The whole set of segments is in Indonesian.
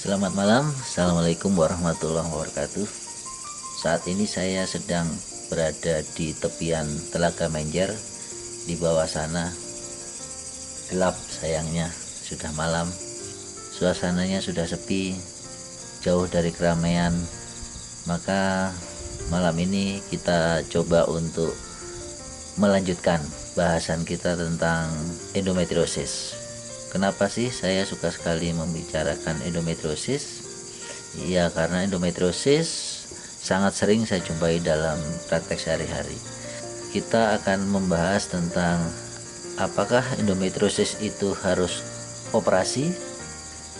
Selamat malam, Assalamualaikum warahmatullahi wabarakatuh. Saat ini saya sedang berada di tepian Telaga Menjer. Di bawah sana gelap sayangnya, sudah malam. Suasananya sudah sepi, jauh dari keramaian. Maka malam ini kita coba untuk melanjutkan bahasan kita tentang endometriosis. Kenapa sih saya suka sekali membicarakan endometriosis? Ya, karena endometriosis sangat sering saya jumpai dalam praktek sehari-hari. Kita akan membahas tentang apakah endometriosis itu harus operasi.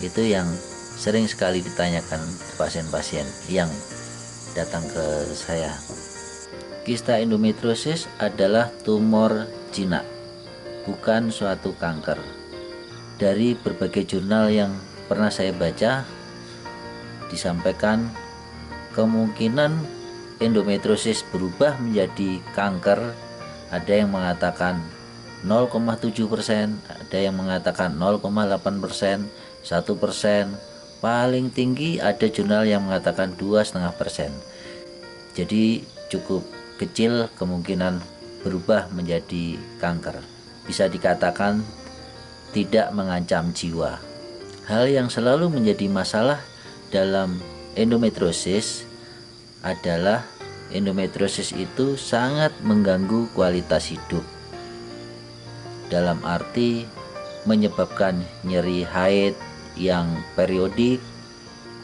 Itu yang sering sekali ditanyakan pasien-pasien yang datang ke saya. Kista endometriosis adalah tumor jinak, bukan suatu kanker. Dari berbagai jurnal yang pernah saya baca, disampaikan kemungkinan endometriosis berubah menjadi kanker. Ada yang mengatakan 0,7%, ada yang mengatakan 0,8%, 1%, paling tinggi ada jurnal yang mengatakan 2,5%. Jadi cukup kecil kemungkinan berubah menjadi kanker. Bisa dikatakan tidak mengancam jiwa. Hal yang selalu menjadi masalah dalam endometriosis adalah endometriosis itu sangat mengganggu kualitas hidup. Dalam arti menyebabkan nyeri haid yang periodik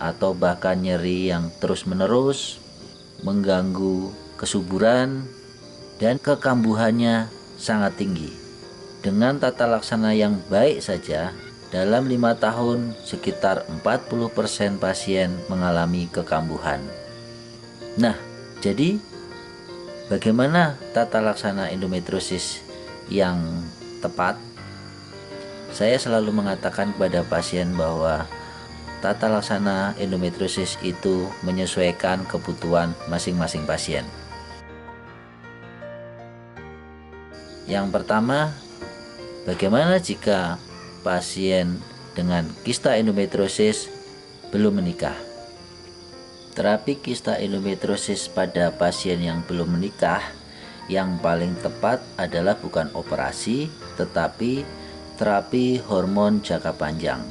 atau bahkan nyeri yang terus-menerus, mengganggu kesuburan dan kekambuhannya sangat tinggi. Dengan tata laksana yang baik saja, dalam 5 tahun sekitar 40% pasien mengalami kekambuhan. Nah, jadi bagaimana tata laksana endometriosis yang tepat? Saya selalu mengatakan kepada pasien bahwa tata laksana endometriosis itu menyesuaikan kebutuhan masing-masing pasien. Yang pertama, bagaimana jika pasien dengan kista endometriosis belum menikah? Terapi kista endometriosis pada pasien yang belum menikah yang paling tepat adalah bukan operasi, tetapi terapi hormon jangka panjang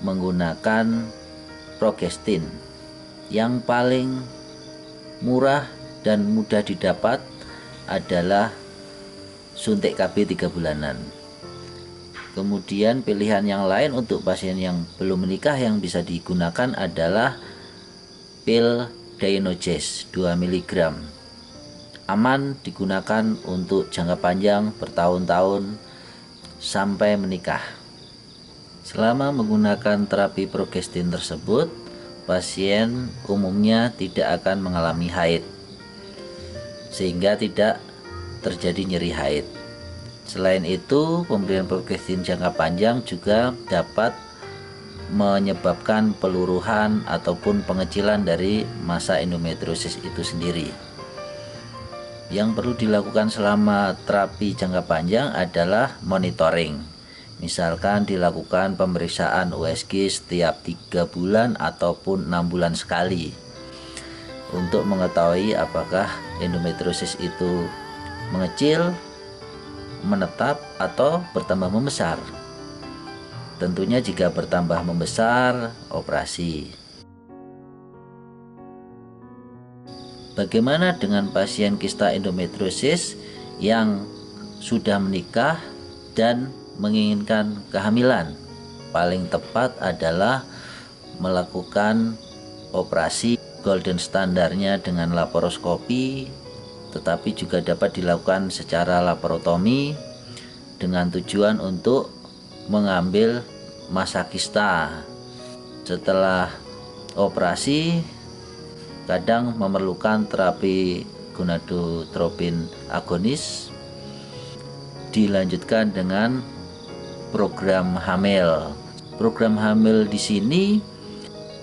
menggunakan progestin. Yang paling murah dan mudah didapat adalah suntik KB 3 bulanan. Kemudian pilihan yang lain untuk pasien yang belum menikah yang bisa digunakan adalah pil Dynogest 2 mg. Aman digunakan untuk jangka panjang bertahun-tahun sampai menikah. Selama menggunakan terapi progestin tersebut, pasien umumnya tidak akan mengalami haid, sehingga tidak terjadi nyeri haid. Selain itu, pemberian progestin jangka panjang juga dapat menyebabkan peluruhan ataupun pengecilan dari massa endometriosis itu sendiri. Yang perlu dilakukan selama terapi jangka panjang adalah monitoring. Misalkan dilakukan pemeriksaan USG setiap 3 bulan ataupun 6 bulan sekali untuk mengetahui apakah endometriosis itu mengecil, menetap, atau bertambah membesar. Tentunya jika bertambah membesar, operasi. Bagaimana dengan pasien kista endometriosis yang sudah menikah dan menginginkan kehamilan? Paling tepat adalah melakukan operasi. Golden standarnya dengan laparoskopi, tetapi juga dapat dilakukan secara laparotomi dengan tujuan untuk mengambil massa kista. Setelah operasi, kadang memerlukan terapi gonadotropin agonis, dilanjutkan dengan program hamil. Program hamil di sini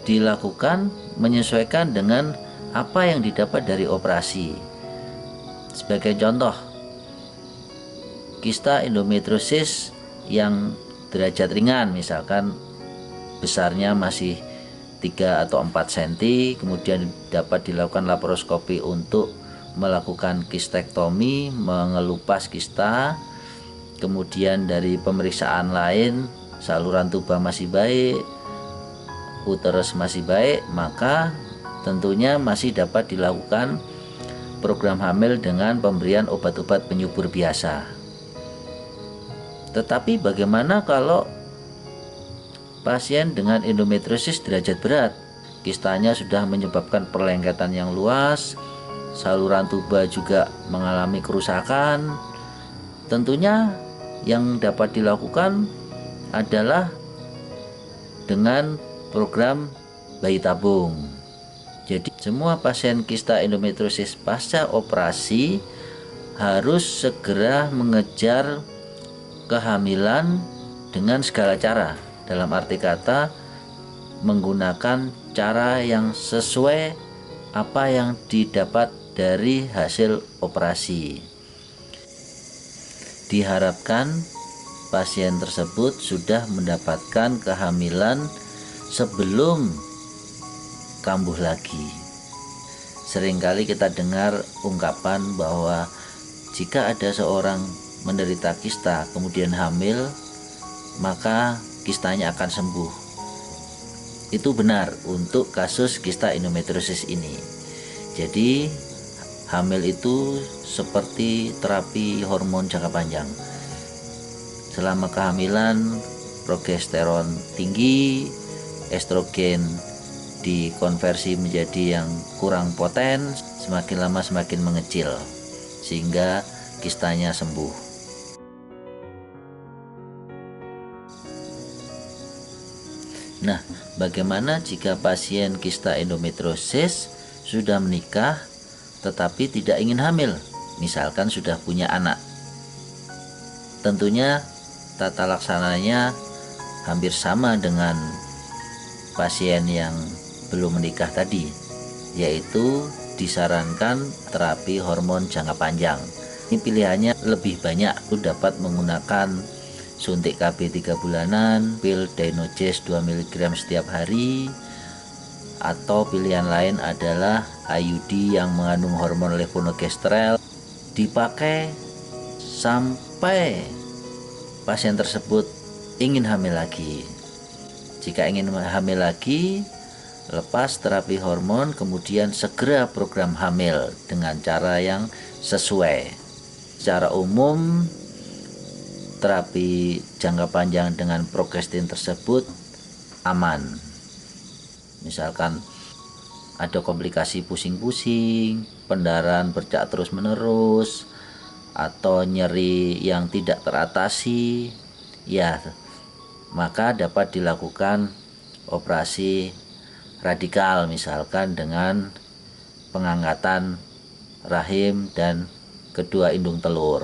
dilakukan menyesuaikan dengan apa yang didapat dari operasi. Sebagai contoh, kista endometriosis yang derajat ringan, misalkan besarnya masih 3 atau 4 cm, kemudian dapat dilakukan laparoskopi untuk melakukan kistektomi, mengelupas kista. Kemudian dari pemeriksaan lain, saluran tuba masih baik, uterus masih baik, maka tentunya masih dapat dilakukan program hamil dengan pemberian obat-obat penyubur biasa. Tetapi bagaimana kalau pasien dengan endometriosis derajat berat? Kistanya sudah menyebabkan perlengketan yang luas, saluran tuba juga mengalami kerusakan. Tentunya yang dapat dilakukan adalah dengan program bayi tabung. Jadi semua pasien kista endometriosis pasca operasi harus segera mengejar kehamilan dengan segala cara. Dalam arti kata, menggunakan cara yang sesuai apa yang didapat dari hasil operasi. Diharapkan pasien tersebut sudah mendapatkan kehamilan sebelum kambuh lagi. Seringkali kita dengar ungkapan bahwa jika ada seorang menderita kista kemudian hamil, maka kistanya akan sembuh. Itu benar untuk kasus kista endometriosis ini. Jadi hamil itu seperti terapi hormon jangka panjang. Selama kehamilan progesteron tinggi, estrogen dikonversi menjadi yang kurang poten, semakin lama semakin mengecil sehingga kistanya sembuh. Nah, bagaimana jika pasien kista endometriosis sudah menikah tetapi tidak ingin hamil, misalkan sudah punya anak? Tentunya tata laksananya hampir sama dengan pasien yang belum menikah tadi, yaitu disarankan terapi hormon jangka panjang. Ini pilihannya lebih banyak, lu dapat menggunakan suntik KB 3 bulanan, pil Dynogest 2 mg setiap hari, atau pilihan lain adalah IUD yang mengandung hormon levonorgestrel, dipakai sampai pasien tersebut ingin hamil lagi. Jika ingin hamil lagi, lepas terapi hormon, kemudian segera program hamil dengan cara yang sesuai. Secara umum, terapi jangka panjang dengan progestin tersebut aman. Misalkan ada komplikasi pusing-pusing, pendarahan bercak terus-menerus, atau nyeri yang tidak teratasi, ya maka dapat dilakukan operasi radikal, misalkan dengan pengangkatan rahim dan kedua indung telur.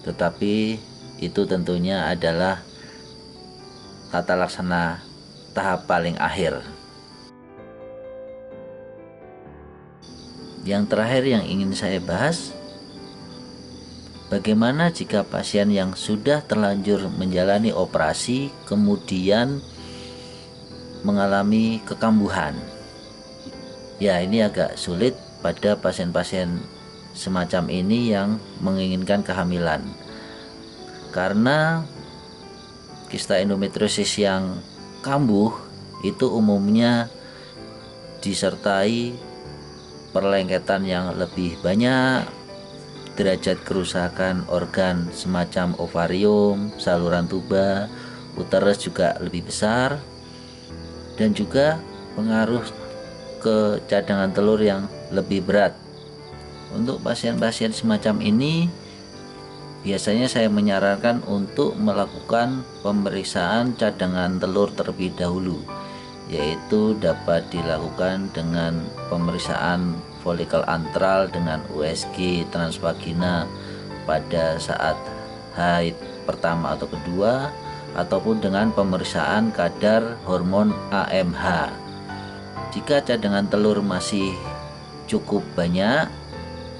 Tetapi itu tentunya adalah tata laksana tahap paling akhir. Yang terakhir yang ingin saya bahas, bagaimana jika pasien yang sudah terlanjur menjalani operasi kemudian mengalami kekambuhan? Ya, ini agak sulit pada pasien-pasien semacam ini yang menginginkan kehamilan, karena kista endometriosis yang kambuh itu umumnya disertai perlengketan yang lebih banyak, derajat kerusakan organ semacam ovarium, saluran tuba, uterus juga lebih besar, dan juga pengaruh ke cadangan telur yang lebih berat. Untuk pasien-pasien semacam ini biasanya saya menyarankan untuk melakukan pemeriksaan cadangan telur terlebih dahulu, yaitu dapat dilakukan dengan pemeriksaan folikel antral dengan USG transvagina pada saat haid pertama atau kedua, ataupun dengan pemeriksaan kadar hormon AMH. Jika cadangan telur masih cukup banyak,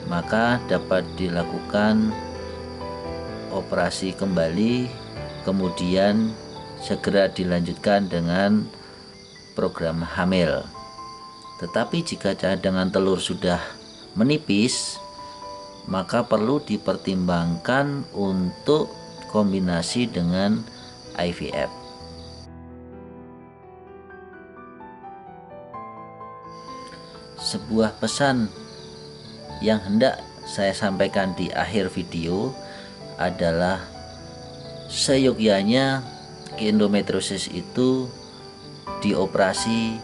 maka dapat dilakukan operasi kembali, kemudian segera dilanjutkan dengan program hamil. Tetapi jika cadangan telur sudah menipis, maka perlu dipertimbangkan untuk kombinasi dengan IVF. Sebuah pesan yang hendak saya sampaikan di akhir video adalah seyogyanya endometriosis itu dioperasi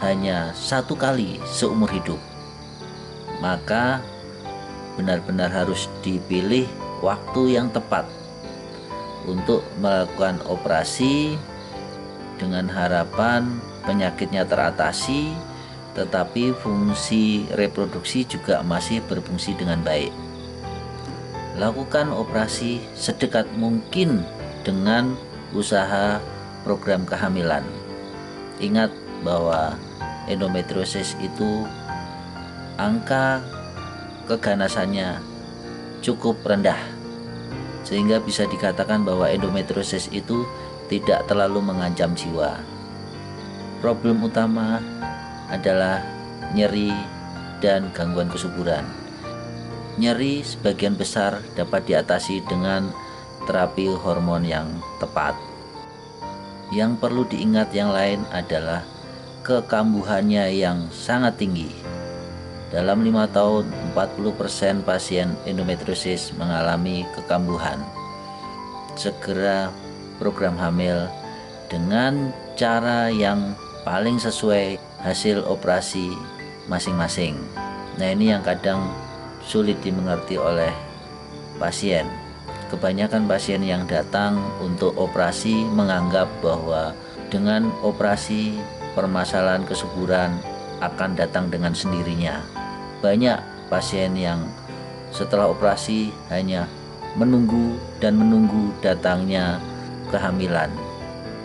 hanya 1 kali seumur hidup. Maka benar-benar harus dipilih waktu yang tepat untuk melakukan operasi dengan harapan penyakitnya teratasi, tetapi fungsi reproduksi juga masih berfungsi dengan baik. Lakukan operasi sedekat mungkin dengan usaha program kehamilan. Ingat bahwa endometriosis itu angka keganasannya cukup rendah, sehingga bisa dikatakan bahwa endometriosis itu tidak terlalu mengancam jiwa. Problem utama adalah nyeri dan gangguan kesuburan. Nyeri sebagian besar dapat diatasi dengan terapi hormon yang tepat. Yang perlu diingat yang lain adalah kekambuhannya yang sangat tinggi. Dalam 5 tahun, 40% pasien endometriosis mengalami kekambuhan. Segera program hamil dengan cara yang paling sesuai hasil operasi masing-masing. Nah, ini yang kadang sulit dimengerti oleh pasien. Kebanyakan pasien yang datang untuk operasi menganggap bahwa dengan operasi permasalahan kesuburan akan datang dengan sendirinya. Banyak pasien yang setelah operasi hanya menunggu dan menunggu datangnya kehamilan.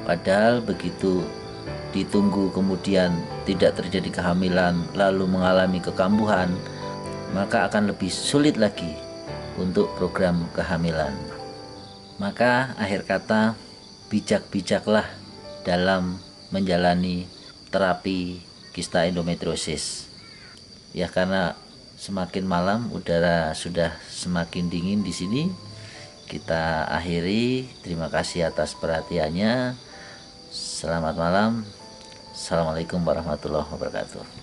Padahal begitu ditunggu kemudian tidak terjadi kehamilan lalu mengalami kekambuhan, maka akan lebih sulit lagi untuk program kehamilan. Maka akhir kata, bijak-bijaklah dalam menjalani terapi kista endometriosis. Ya, karena semakin malam udara sudah semakin dingin di sini. Kita akhiri. Terima kasih atas perhatiannya. Selamat malam. Assalamualaikum warahmatullahi wabarakatuh.